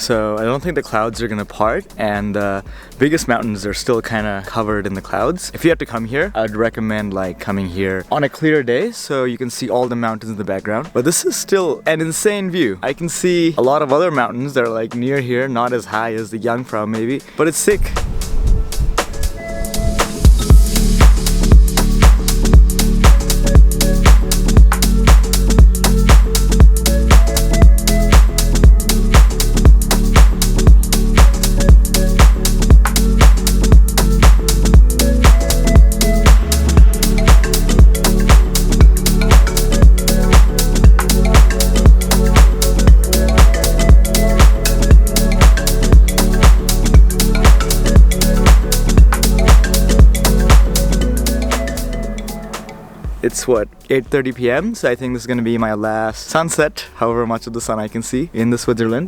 so I don't think the clouds are gonna part, and the biggest mountains are still kind of covered in the clouds. If you have to come here, I'd recommend like coming here on a clear day so you can see all the mountains in the background. But this is still an insane view. I can see a lot of other mountains that are like near here, not as high as the Jungfrau maybe, but it's sick. It's what, 8:30 p.m. so I think this is gonna be my last sunset, however much of the sun I can see in the Switzerland.